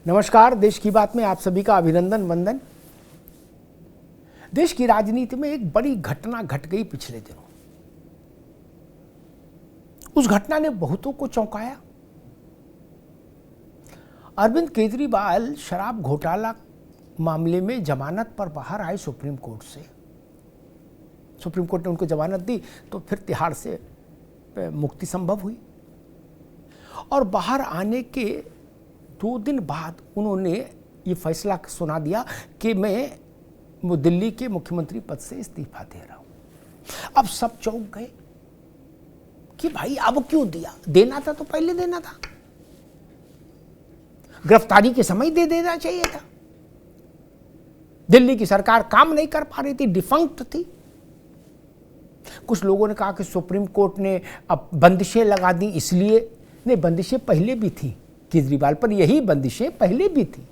नमस्कार। देश की बात में आप सभी का अभिनंदन वंदन। देश की राजनीति में एक बड़ी घटना घट गई पिछले दिनों। उस घटना ने बहुतों को चौंकाया। अरविंद केजरीवाल शराब घोटाला मामले में जमानत पर बाहर आए सुप्रीम कोर्ट से। सुप्रीम कोर्ट ने उनको जमानत दी तो फिर तिहाड़ से मुक्ति संभव हुई और बाहर आने के 2 दिन बाद उन्होंने ये फैसला सुना दिया कि मैं दिल्ली के मुख्यमंत्री पद से इस्तीफा दे रहा हूं। अब सब चौंक गए कि भाई अब क्यों दिया? देना था तो पहले देना था, गिरफ्तारी के समय दे देना चाहिए था। दिल्ली की सरकार काम नहीं कर पा रही थी, डिफंक्ट थी। कुछ लोगों ने कहा कि सुप्रीम कोर्ट ने अब बंदिशें लगा दी इसलिए। नहीं, बंदिशें पहले भी थी केजरीवाल पर, यही बंदिशें पहले भी थी।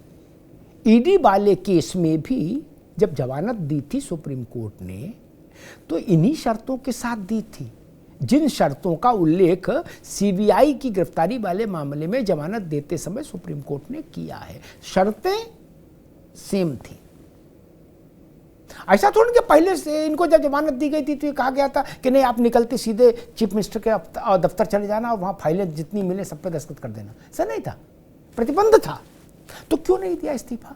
ईडी वाले केस में भी जब जमानत दी थी सुप्रीम कोर्ट ने तो इन्हीं शर्तों के साथ दी थी, जिन शर्तों का उल्लेख सीबीआई की गिरफ्तारी वाले मामले में जमानत देते समय सुप्रीम कोर्ट ने किया है। शर्तें सेम थी। ऐसा थोड़ा कि पहले से इनको जब जमानत दी गई थी तो ये कहा गया था कि नहीं, आप निकलते सीधे चीफ मिनिस्टर के दफ्तर चले जाना और वहां फाइलें जितनी मिले सब पे दस्तखत कर देना। ऐसा नहीं था, प्रतिबंध था। तो क्यों नहीं दिया इस्तीफा?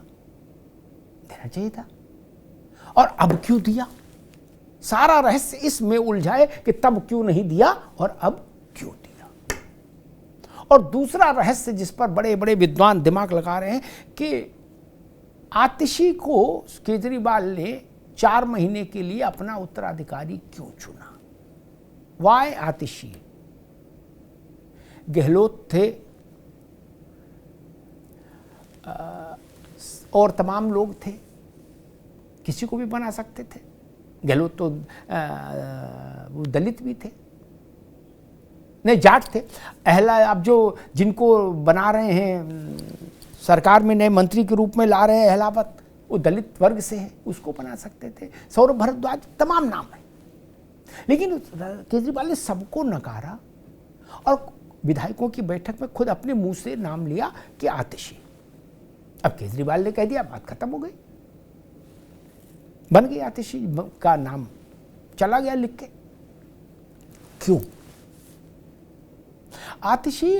देना चाहिए था। और अब क्यों दिया? सारा रहस्य इसमें उलझाए कि तब क्यों नहीं दिया और अब क्यों दिया। और दूसरा रहस्य जिस पर बड़े बड़े विद्वान दिमाग लगा रहे हैं कि आतिशी को केजरीवाल ने 4 महीने के लिए अपना उत्तराधिकारी क्यों चुना? वाई आतिशी? गहलोत थे और तमाम लोग थे, किसी को भी बना सकते थे। गहलोत तो वो दलित भी थे, नहीं जाट थे। अब जो जिनको बना रहे हैं सरकार में नए मंत्री के रूप में ला रहे हैं अहलावत, वो दलित वर्ग से है, उसको बना सकते थे। सौरभ भारद्वाज, तमाम नाम है। लेकिन केजरीवाल ने सबको नकारा और विधायकों की बैठक में खुद अपने मुंह से नाम लिया कि आतिशी। अब केजरीवाल ने कह दिया, बात खत्म हो गई, बन गई आतिशी का नाम, चला गया लिख के। क्यों? आतिशी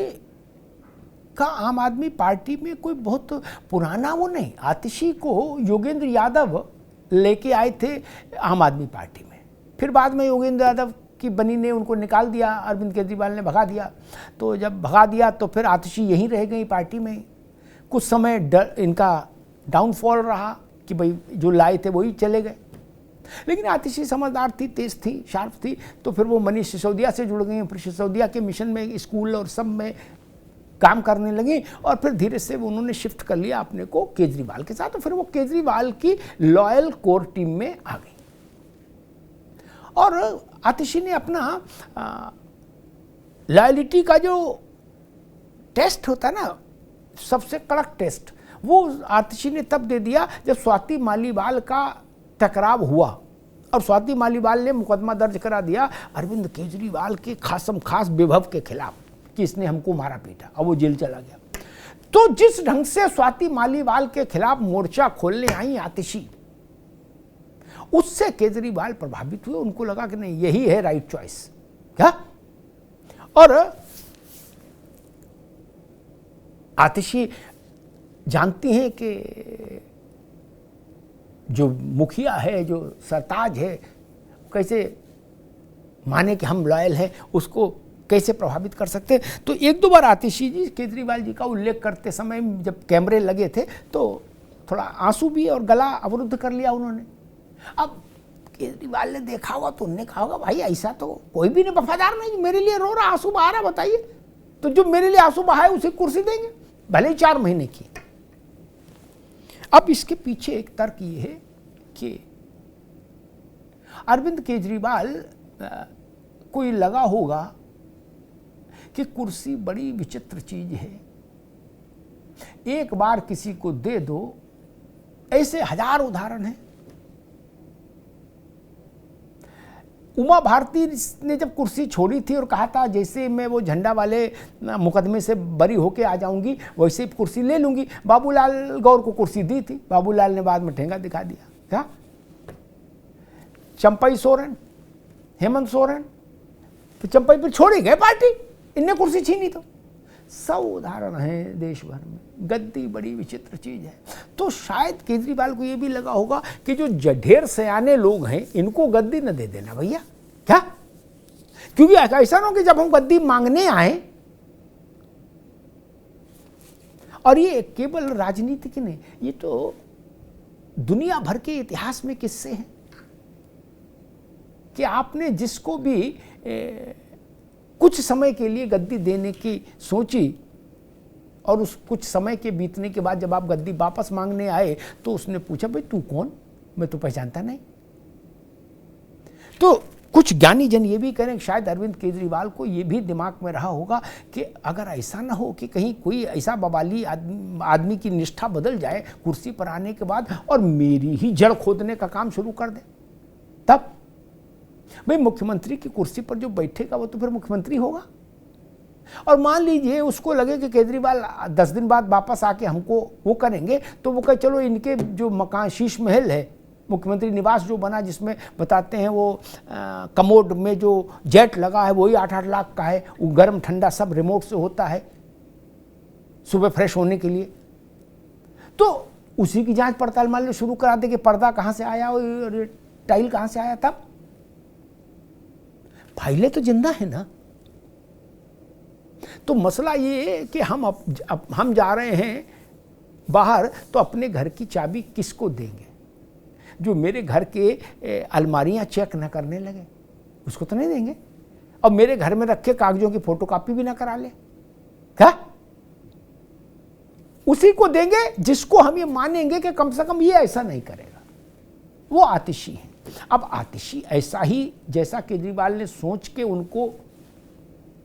का आम आदमी पार्टी में कोई बहुत पुराना वो नहीं। आतिशी को योगेंद्र यादव लेके आए थे आम आदमी पार्टी में, फिर बाद में योगेंद्र यादव की बनी ने उनको निकाल दिया, अरविंद केजरीवाल ने भगा दिया। तो जब भगा दिया तो फिर आतिशी यहीं रह गई पार्टी में। कुछ समय इनका डाउनफॉल रहा कि भाई जो लाए थे वही चले गए। लेकिन आतिशी समझदार थी, तेज थी, शार्प थी, तो फिर वो मनीष सिसोदिया से जुड़ गई। फिर सिसोदिया के मिशन में स्कूल और सब में काम करने लगी और फिर धीरे से उन्होंने शिफ्ट कर लिया अपने को केजरीवाल के साथ। तो फिर वो केजरीवाल की लॉयल कोर टीम में आ गई। और आतिशी ने अपना लॉयलिटी का जो टेस्ट होता है ना, सबसे कड़क टेस्ट, वो आतिशी ने तब दे दिया जब स्वाति मालीवाल का टकराव हुआ और स्वाति मालीवाल ने मुकदमा दर्ज करा दिया अरविंद केजरीवाल के खासम खास विभव के खिलाफ कि इसने हमको मारा पीटा, अब वो जेल चला गया। तो जिस ढंग से स्वाति मालीवाल के खिलाफ मोर्चा खोलने आई आतिशी, उससे केजरीवाल प्रभावित हुए। उनको लगा कि नहीं, यही है राइट चॉइस। क्या? और आतिशी जानती हैं कि जो मुखिया है, जो सरताज है, कैसे माने कि हम लॉयल हैं, उसको कैसे प्रभावित कर सकते हैं। तो 1-2 बार आतिशी जी केजरीवाल जी का उल्लेख करते समय जब कैमरे लगे थे तो थोड़ा आंसू भी और गला अवरुद्ध कर लिया उन्होंने। अब केजरीवाल ने देखा होगा तो उन्होंने कहा होगा, भाई ऐसा तो कोई भी नहीं वफादार नहीं, मेरे लिए रो रहा, आंसू बहा रहा, बताइए। तो जो मेरे लिए आंसू बहाए उसे कुर्सी देंगे, भले ही 4 महीने की। अब इसके पीछे एक तर्क ये है कि अरविंद केजरीवाल को ये लगा होगा कि कुर्सी बड़ी विचित्र चीज है, एक बार किसी को दे दो। ऐसे 1000 उदाहरण हैं। उमा भारती ने जब कुर्सी छोड़ी थी और कहा था जैसे मैं वो झंडा वाले मुकदमे से बरी होके आ जाऊंगी वैसे कुर्सी ले लूंगी, बाबूलाल गौर को कुर्सी दी थी, बाबूलाल ने बाद में ठेंगा दिखा दिया। क्या चंपई सोरेन, हेमंत सोरेन, तो चंपई पर छोड़ी गए पार्टी, इनने कुर्सी छीनी। तो सब उदाहरण हैं देश भर में। गद्दी बड़ी विचित्र चीज है। तो शायद केजरीवाल को ये भी लगा होगा कि जो ढेर सयाने लोग हैं इनको गद्दी न दे देना भैया, क्या, क्योंकि ऐसा ना हो कि जब हम गद्दी मांगने आए, और ये केवल राजनीति की नहीं, ये तो दुनिया भर के इतिहास में किस्से हैं कि आपने जिसको भी कुछ समय के लिए गद्दी देने की सोची और उस कुछ समय के बीतने के बाद जब आप गद्दी वापस मांगने आए तो उसने पूछा भाई तू कौन, मैं तो पहचानता नहीं। तो कुछ ज्ञानी जन ये भी करें, शायद अरविंद केजरीवाल को ये भी दिमाग में रहा होगा कि अगर ऐसा ना हो कि कहीं कोई ऐसा बवाली आदमी की निष्ठा बदल जाए कुर्सी पर आने के बाद और मेरी ही जड़ खोदने का काम शुरू कर दे, तब भाई मुख्यमंत्री की कुर्सी पर जो बैठेगा वो तो फिर मुख्यमंत्री होगा। और मान लीजिए उसको लगे कि केजरीवाल 10 दिन बाद वापस आके हमको वो करेंगे, तो वो कहे चलो इनके जो मकान शीश महल है, मुख्यमंत्री निवास जो बना जिसमें बताते हैं वो कमोड में जो जेट लगा है वही 8-8 लाख का है, वो गर्म ठंडा सब रिमोट से होता है सुबह फ्रेश होने के लिए, तो उसी की जांच पड़ताल मान लो शुरू करा दे कि पर्दा कहाँ से आया और टाइल कहाँ से आया। तब फाइलें तो जिंदा है ना। तो मसला ये है कि हम जा रहे हैं बाहर तो अपने घर की चाबी किसको देंगे? जो मेरे घर के अलमारियां चेक न करने लगे उसको तो नहीं देंगे, और मेरे घर में रखे कागजों की फोटोकॉपी भी ना करा ले, क्या उसी को देंगे जिसको हम ये मानेंगे कि कम से कम ये ऐसा नहीं करेगा। वो आतिशी है। अब आतिशी ऐसा ही जैसा केजरीवाल ने सोच के उनको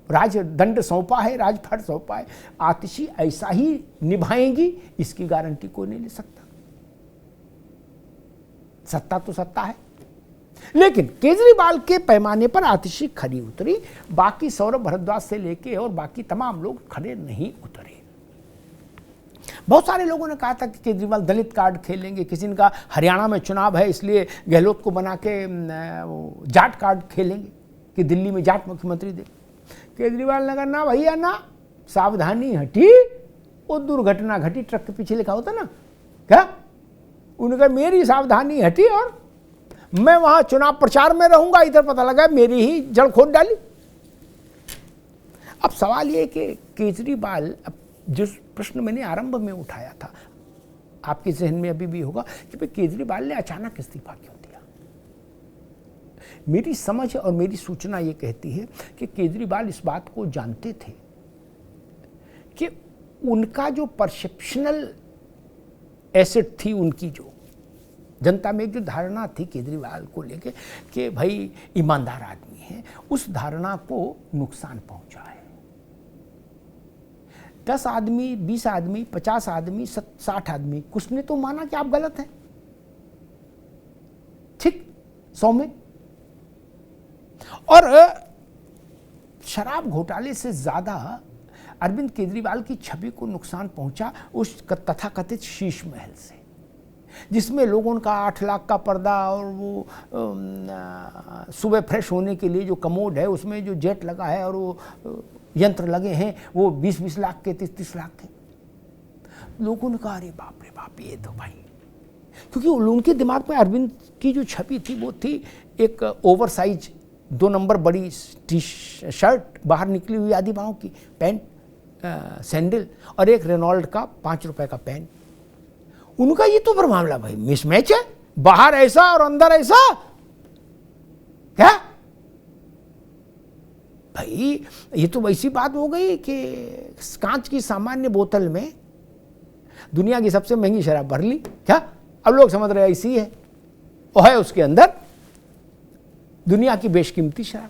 राजदंड सौंपा है, राजफट सौंपा है, आतिशी ऐसा ही निभाएंगी इसकी गारंटी कोई नहीं ले सकता। सत्ता तो सत्ता है, लेकिन केजरीवाल के पैमाने पर आतिशी खरी उतरी, बाकी सौरभ भारद्वाज से लेके और बाकी तमाम लोग खड़े नहीं उतरे। बहुत सारे लोगों ने कहा था कि केजरीवाल दलित कार्ड खेलेंगे, किसी ने कहा हरियाणा में चुनाव है इसलिए गहलोत को बना के जाट कार्ड खेलेंगे कि दिल्ली में जाट मुख्यमंत्री दे। केजरीवाल ने कहा ना भैया ना, सावधानी हटी, वो दुर्घटना घटी, ट्रक के पीछे लिखा होता ना, क्या उन्होंने कहा मेरी सावधानी हटी और मैं वहां चुनाव प्रचार में रहूंगा, इधर पता लगा मेरी ही जड़ खोद डाली। अब सवाल ये कि केजरीवाल, जिस प्रश्न मैंने आरंभ में उठाया था आपके जहन में अभी भी होगा कि भाई केजरीवाल ने अचानक इस्तीफा क्यों दिया। मेरी समझ और मेरी सूचना ये कहती है कि केजरीवाल इस बात को जानते थे कि उनका जो परसेप्शनल एसेट थी, उनकी जो जनता में एक जो धारणा थी केजरीवाल को लेके कि भाई ईमानदार आदमी है, उस धारणा को नुकसान पहुंचा है। 10 आदमी, 20 आदमी, 50 आदमी, 60 आदमी, कुछ ने तो माना कि आप गलत हैं, ठीक 100 में। और शराब घोटाले से ज्यादा अरविंद केजरीवाल की छवि को नुकसान पहुंचा उस तथाकथित शीश महल से, जिसमें लोगों का 8 लाख का पर्दा और वो सुबह फ्रेश होने के लिए जो कमोड है उसमें जो जेट लगा है और वो यंत्र लगे हैं वो 20-20 लाख के, 30-30 लाख के। लोगों ने कहा अरे बाप रे बाप, ये तो भाई, क्योंकि उनके दिमाग में अरविंद की जो छवि थी वो थी एक ओवरसाइज 2 नंबर बड़ी टी शर्ट बाहर निकली हुई आधी बाहों की, पैंट, सैंडल, और एक रेनॉल्ड का 5 रुपए का पेन। उनका ये तो पर मामला भाई मिसमैच है, बाहर ऐसा और अंदर ऐसा, क्या भाई? ये तो वैसी बात हो गई कि कांच की सामान्य बोतल में दुनिया की सबसे महंगी शराब भर ली, क्या अब लोग समझ रहे ऐसी है, और है उसके अंदर दुनिया की बेशकीमती शराब।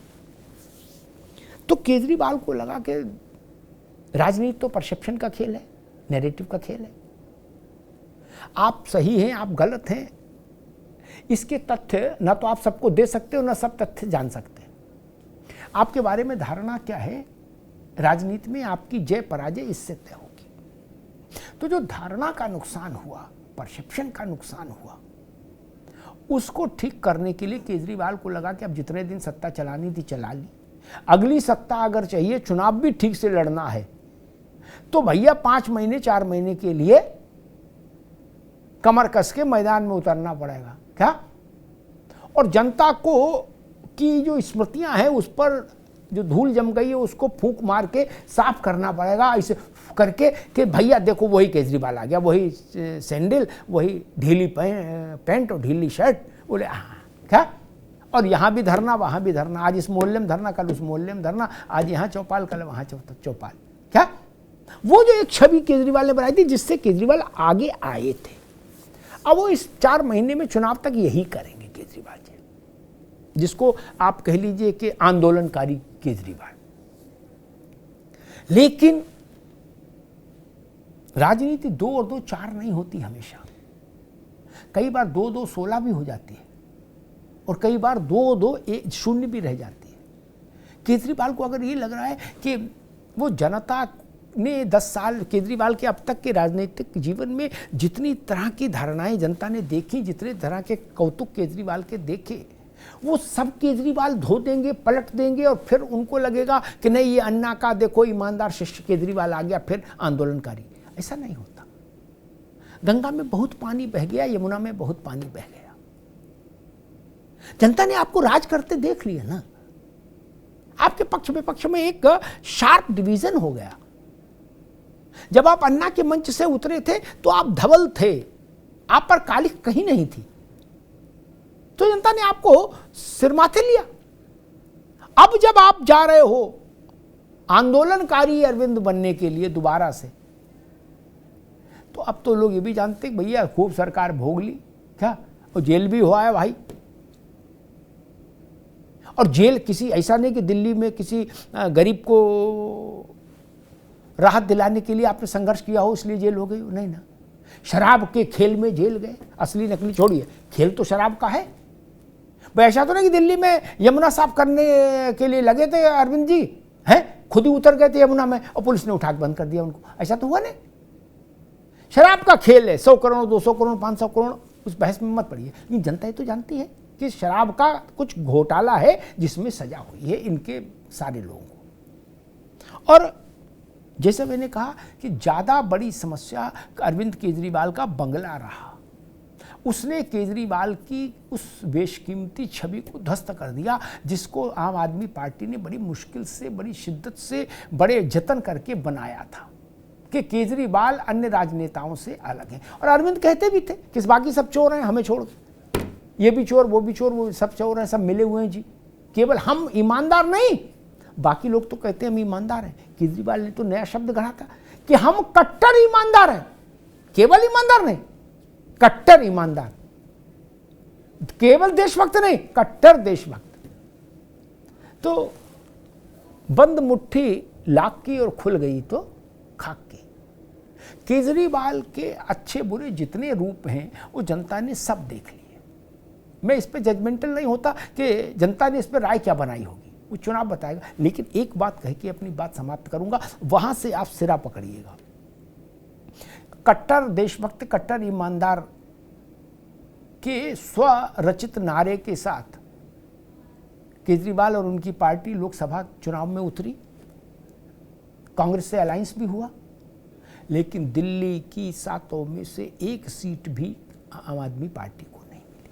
तो केजरीवाल को लगा कि राजनीति तो परसेप्शन का खेल है, नैरेटिव का खेल है, आप सही हैं आप गलत हैं इसके तथ्य न तो आप सबको दे सकते हो, न सब तथ्य जान सकते हैं। आपके बारे में धारणा क्या है, राजनीति में आपकी जय पराजय इससे तय होगी। तो जो धारणा का नुकसान हुआ, परसेप्शन का नुकसान हुआ, उसको ठीक करने के लिए केजरीवाल को लगा कि अब जितने दिन सत्ता चलानी थी चला ली, अगली सत्ता अगर चाहिए, चुनाव भी ठीक से लड़ना है, तो भैया 5 महीने 4 महीने के लिए कमर कस के मैदान में उतरना पड़ेगा। क्या? और जनता को की जो स्मृतियां हैं उस पर जो धूल जम गई है उसको फूंक मार के साफ करना पड़ेगा, ऐसे करके कि भैया देखो वही केजरीवाल आ गया, वही सैंडल, वही ढीली पैंट और ढीली शर्ट, बोले हाँ क्या, और यहाँ भी धरना वहाँ भी धरना, आज इस मोहल्ले में धरना, कल उस मोहल्ले में धरना, आज यहाँ चौपाल, कल वहाँ चौपाल। क्या? वो जो एक छवि केजरीवाल ने बनाई थी जिससे केजरीवाल आगे आए थे, अब वो इस 4 महीने में चुनाव तक यही करेंगे केजरीवाल जी, जिसको आप कह लीजिए कि आंदोलनकारी केजरीवाल। लेकिन राजनीति 2 और 2 4 नहीं होती हमेशा, कई बार 2 2 16 भी हो जाती है, और कई बार 2 2 0 भी रह जाती है। केजरीवाल को अगर ये लग रहा है कि वो जनता ने 10 साल केजरीवाल के अब तक के राजनीतिक जीवन में जितनी तरह की धारणाएं जनता ने देखी, जितने तरह के कौतुक केजरीवाल के देखे, वो सब केजरीवाल धो देंगे, पलट देंगे, और फिर उनको लगेगा कि नहीं ये अन्ना का देखो ईमानदार शिष्य केजरीवाल आ गया, फिर आंदोलनकारी। ऐसा नहीं होता। गंगा में बहुत पानी बह गया, यमुना में बहुत पानी बह गया। जनता ने आपको राज करते देख लिया ना, आपके पक्ष विपक्ष में एक शार्प डिवीजन हो गया। जब आप अन्ना के मंच से उतरे थे तो आप धवल थे, आप पर कालिख कहीं नहीं थी, तो जनता ने आपको सिरमाथे लिया। अब जब आप जा रहे हो आंदोलनकारी अरविंद बनने के लिए दोबारा से, तो अब तो लोग ये भी जानते हैं भैया खूब सरकार भोग ली, क्या, और जेल भी हुआ है भाई। और जेल किसी ऐसा नहीं कि दिल्ली में किसी गरीब को राहत दिलाने के लिए आपने संघर्ष किया हो इसलिए जेल हो गई हो, नहीं ना। शराब के खेल में जेल गए, असली नकली छोड़िए, खेल तो शराब का है। ऐसा तो नहीं कि दिल्ली में यमुना साफ करने के लिए लगे थे अरविंद जी, हैं, खुद ही उतर गए थे यमुना में और पुलिस ने उठा के बंद कर दिया उनको, ऐसा तो हुआ नहीं। शराब का खेल है, 100 करोड़ 200 करोड़ 500 करोड़, उस बहस में मत पड़िए। लेकिन जनता ये तो जानती है कि शराब का कुछ घोटाला है जिसमें सजा हुई है इनके सारे लोगों को। और जैसे मैंने कहा कि ज़्यादा बड़ी समस्या अरविंद केजरीवाल का बंगला रहा। उसने केजरीवाल की उस बेशकीमती छवि को ध्वस्त कर दिया जिसको आम आदमी पार्टी ने बड़ी मुश्किल से, बड़ी शिद्दत से, बड़े जतन करके बनाया था कि केजरीवाल अन्य राजनेताओं से अलग है। और अरविंद कहते भी थे कि बाकी सब चोर हैं, हमें छोड़, ये भी चोर, वो भी चोर, वो सब चोर हैं, सब मिले हुए हैं जी, केवल हम ईमानदार नहीं। बाकी लोग तो कहते हैं हम ईमानदार हैं, केजरीवाल ने तो नया शब्द गढ़ा था कि हम कट्टर ईमानदार हैं, केवल ईमानदार नहीं, कट्टर ईमानदार, केवल देशभक्त नहीं, कट्टर देशभक्त। तो बंद मुट्ठी लाख की और खुल गई तो खाक की। केजरीवाल के अच्छे बुरे जितने रूप हैं वो जनता ने सब देख लिए। मैं इस पे जजमेंटल नहीं होता कि जनता ने इस पे राय क्या बनाई होगी, वो चुनाव बताएगा। लेकिन एक बात कह के अपनी बात समाप्त करूंगा, वहां से आप सिरा पकड़िएगा। कट्टर देशभक्त, कट्टर ईमानदार के स्वरचित नारे के साथ केजरीवाल और उनकी पार्टी लोकसभा चुनाव में उतरी, कांग्रेस से अलायंस भी हुआ, लेकिन दिल्ली की 7 में से 1 सीट भी आम आदमी पार्टी को नहीं मिली।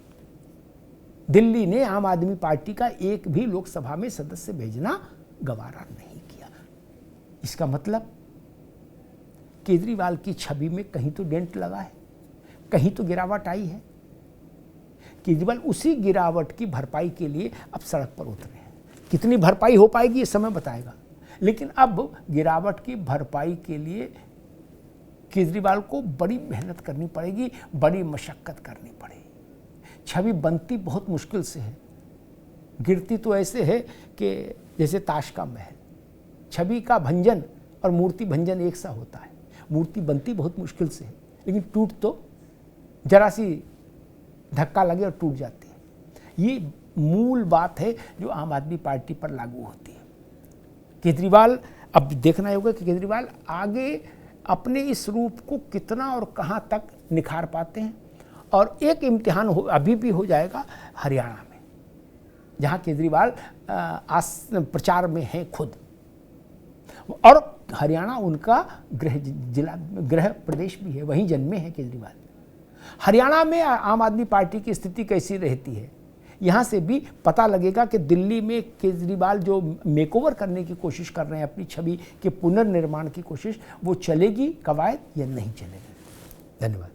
दिल्ली ने आम आदमी पार्टी का एक भी लोकसभा में सदस्य भेजना गवारा नहीं किया। इसका मतलब केजरीवाल की छवि में कहीं तो डेंट लगा है, कहीं तो गिरावट आई है। केजरीवाल उसी गिरावट की भरपाई के लिए अब सड़क पर उतरे हैं। कितनी भरपाई हो पाएगी ये समय बताएगा, लेकिन अब गिरावट की भरपाई के लिए केजरीवाल को बड़ी मेहनत करनी पड़ेगी, बड़ी मशक्कत करनी पड़ेगी। छवि बनती बहुत मुश्किल से है, गिरती तो ऐसे है कि जैसे ताश का महल। छवि का भंजन और मूर्ति भंजन एक सा होता है। मूर्ति बनती बहुत मुश्किल से है, लेकिन टूट तो जरा सी धक्का लगे और टूट जाती है। ये मूल बात है जो आम आदमी पार्टी पर लागू होती है। केजरीवाल, अब देखना होगा कि केजरीवाल आगे अपने इस रूप को कितना और कहाँ तक निखार पाते हैं। और एक इम्तिहान अभी भी हो जाएगा हरियाणा में, जहाँ केजरीवाल प्रचार में है खुद, और हरियाणा उनका गृह प्रदेश भी है, वहीं जन्मे हैं केजरीवाल। हरियाणा में आम आदमी पार्टी की स्थिति कैसी रहती है, यहाँ से भी पता लगेगा कि दिल्ली में केजरीवाल जो मेकओवर करने की कोशिश कर रहे हैं, अपनी छवि के पुनर्निर्माण की कोशिश, वो चलेगी कवायद या नहीं चलेगी। धन्यवाद।